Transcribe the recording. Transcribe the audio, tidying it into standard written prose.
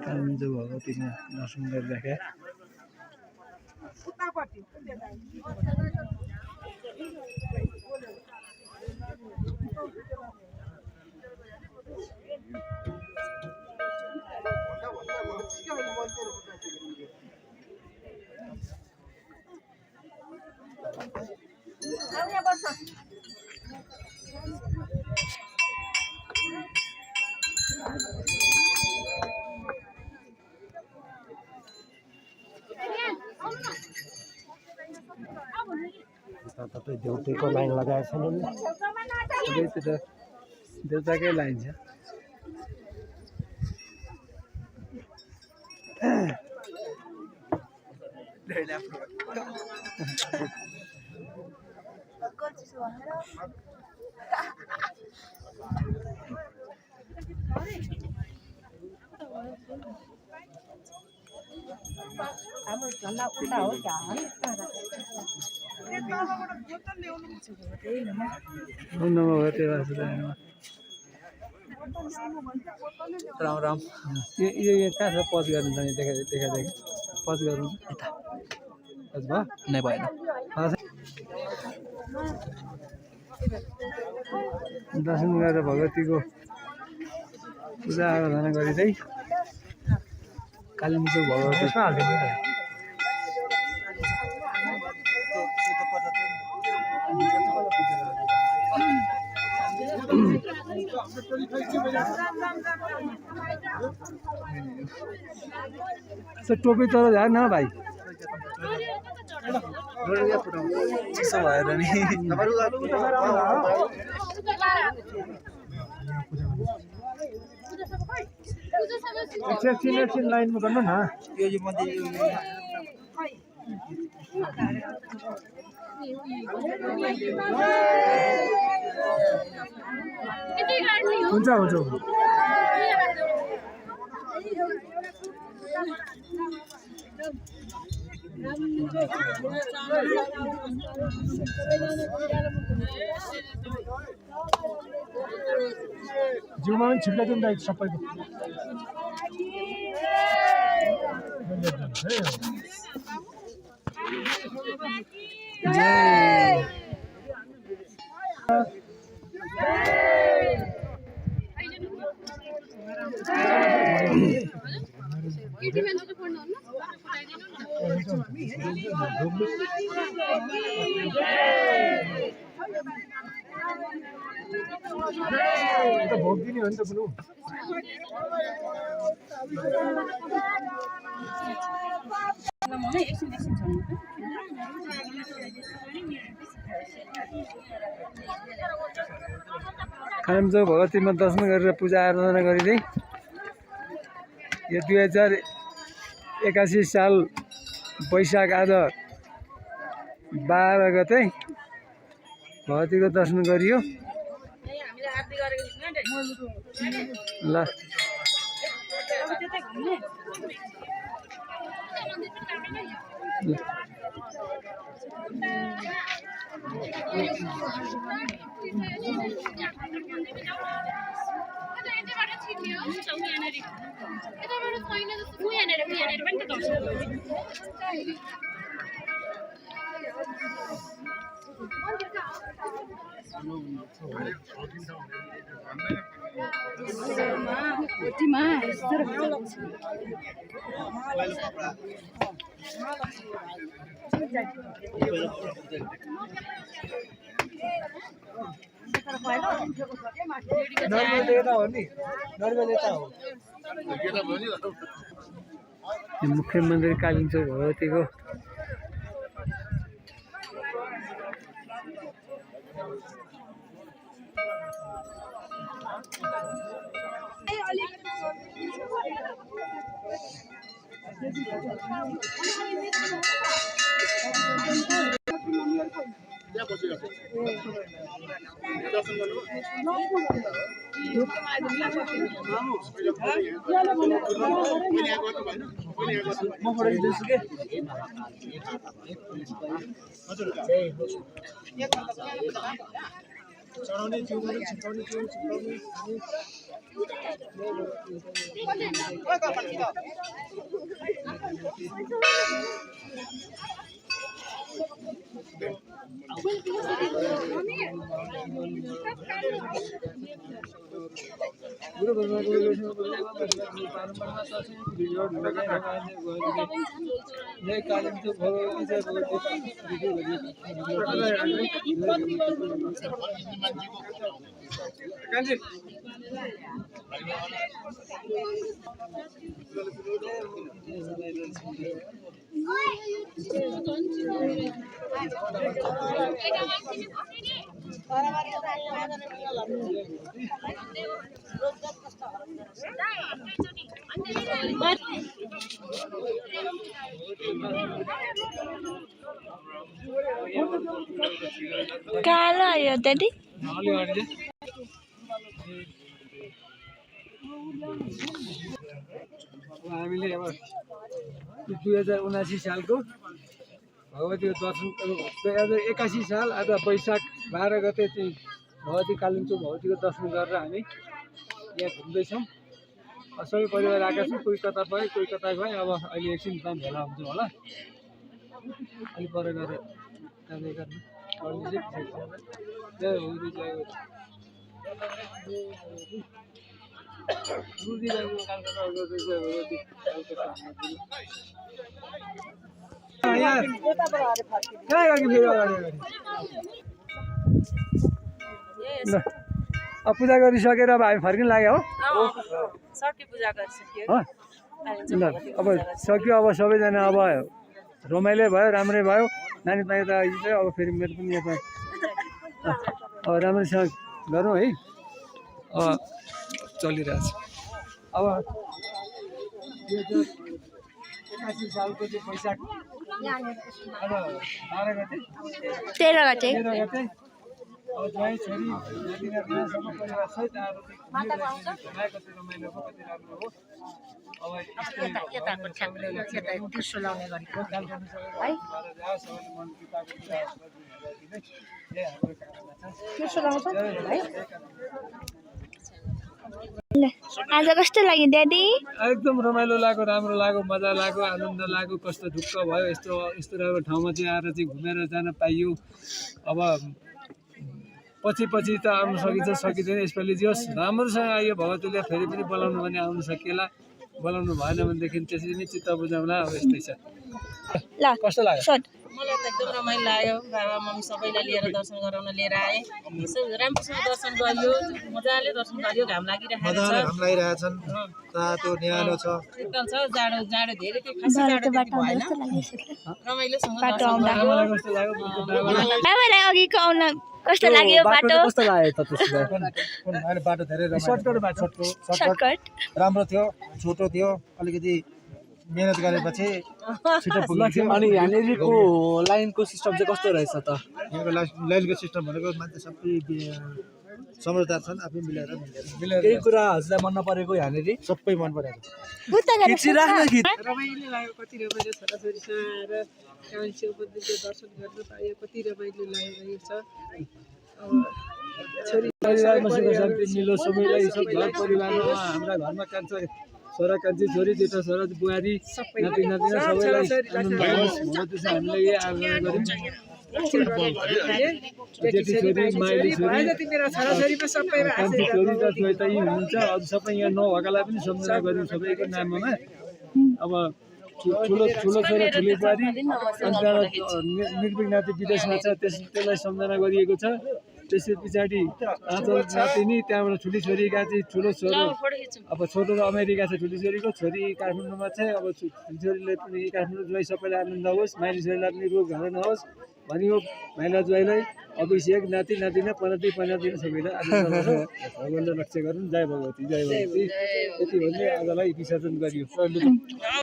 कालिम्पोङ भगवतीमा दर्शन गरिराखे तपाईँ देउटेको लाइन लगाएको छैन नि सबैतिर देउताकै लाइन छ हाम्रो झन्डा उता हो क्या राम राम ये कहाँ छ पज गर्नु जाने देखा पज गर्नु यता पज भयो नै भएन दर्शन गरेर भगवतीको पूजा आराधना गरिँदै कालिम्पोङ भगवतीमा हालिदिनु टोपी तर झार न भाइ चिसो भएर नि एकछिन लाइनमा गर्नु न यो मन्दिर हुन्छ जिउमा पनि छिट्का जाउँ दाइ सबैको भोग दिने हो नि त बुनु कालिम्पोङ भगवतीमा दर्शन गरेर पूजा आराधना गरिँदै यो 2081 साल वैशाख आज 12 गते भगवतीको दर्शन गरियो ल मुख्य मन्दिर कालिम्पोङ भगवतीको कालो आयो दादी हामीले अब 2079 सालको भगवती दर्शन 2081 साल आज वैशाख 12 गते चाहिँ भगवती कालिम्पोङ भगवतीको दर्शन गरेर हामी यहाँ घुम्दैछौँ। सबै परिवार आएका छौँ, कोही कता भयो कोही कता गयो। अब अहिले एकछिन काम भेला हुन्छौँ होला, अलिक पर गएर कामै गर्नु पूजा गरिसकेर अब हामी फर्किन लाग्यो हो। पूजा गरिसक्यो ल अब सक्यो, अब सबैजना अब रमाइलो भयो, राम्रै भयो। नानी पानी त अब फेरि मेरो पनि यता अब राम्रैसँग गरौँ है। चलिरहेछ अब 2081 सालको चाहिँ वैशाख 12 गते 13 गते अब ज्वाइँ छोरी नाति नातिना सबै परिवार सहित आएर कति रमाइलो भयो, कति राम्रो हो। अब त्रिशुल लाउने गरेको आज कस्तो लाग्यो ड्याडी एकदम रमाइलो लाग्यो, राम्रो लाग्यो, मजा लाग्यो, आनन्द लाग्यो। कस्तो ढुक्क भयो यस्तो राम्रो ठाउँमा चाहिँ आएर चाहिँ घुमेर जान पाइयो। अब पछि त आउनु सकिन्छ सकिँदैन, यसपालि जोस् राम्रोसँग आयो। भगवतीले फेरि पनि बोलाउनु भने आउनु सकिएला, बोलाउनु भएन भनेदेखि त्यसरी नै चित्त बुझाउला। अब यस्तै छ। ल कस्तो लाग्यो? मलाई त एकदम रमाइलो लाग्यो। बाबा मम्मी सबैलाई लिएर दर्शन गराउन लिएर आएँ। राम्रोसँग दर्शन गरियो, मजाले दर्शन गरियो। घाम लागिरहेछन्, तातो न्यानो छ, एकदम छ। जाडो धेरै थियो, खासै जाडो भएन, रमाइलोसँग दर्शन मलाई कस्तो लाग्यो? बाबालाई अघिको आउन कस्तो लाग्यो बाटो कस्तो लाग्यो त त्यसलाई? अहिले बाटो धेरै सर्टकट राम्रो थियो, छोटो थियो, अलिकति मेहनत गरेपछि छिटो पुग्छ। अनि यहाँनिरको लाइनको सिस्टम चाहिँ कस्तो रहेछ त? यहाँको लाइनको सिस्टम भनेको मान्छे सबै समझदार छन्, आफै मिलेर केही कुरा हजुरलाई मन नपरेको यहाँनिर? सबै मन परेको। रमाइलो लाग्यो। कति रमाइलो छोराछोरीसँग आएर कान्छी उपदेशको दर्शन गर्न पायो, कति रमाइलो लागेको छ। छोरी परिवारमा सुख शान्ति मिलोस् सबैलाई, सब घर परिवारमा हाम्रा घरमा कान्छा छोरा कान्छी छोरी जेठा छोरा बुहारी नाति नातिना सबैलाई आनन्द होस् भनेर चाहिँ हामीले यही आग्रह गऱ्यौँ। जेठी छोरी माइली छोरी कान्छी छोरी त छोरी यी हुनुहुन्छ, अरू सबै यहाँ नभएकालाई पनि सम्झना गऱ्यौँ सबैको नाममा। अब ठुलो छोरा ठुलो बुहारी अनि त्यहाँबाट निर्भीक नाति विदेशमा छ, त्यसलाई सम्झना गरिएको छ। त्यसै पछाडि आँचल नातिनी, त्यहाँबाट ठुली छोरीका चाहिँ ठुलो छोरो, अब छोटो त अमेरिका छ, ठुली छोरीको छोरी काठमाडौँमा छ। अब ठुली छोरीले पनि काठमाडौँ ज्वाइँ सबैलाई आनन्द होस्, माइली छोरीलाई पनि रोग घर नहोस् भनियो। माइला ज्वाइँलाई अभिषेक नाति नातिना पनती सबैलाई आनन्द होस्, भगवानले रक्षा गरून्। जय भगवती जय भगवती। यति भन्दै आजलाई विसर्जन गरियो।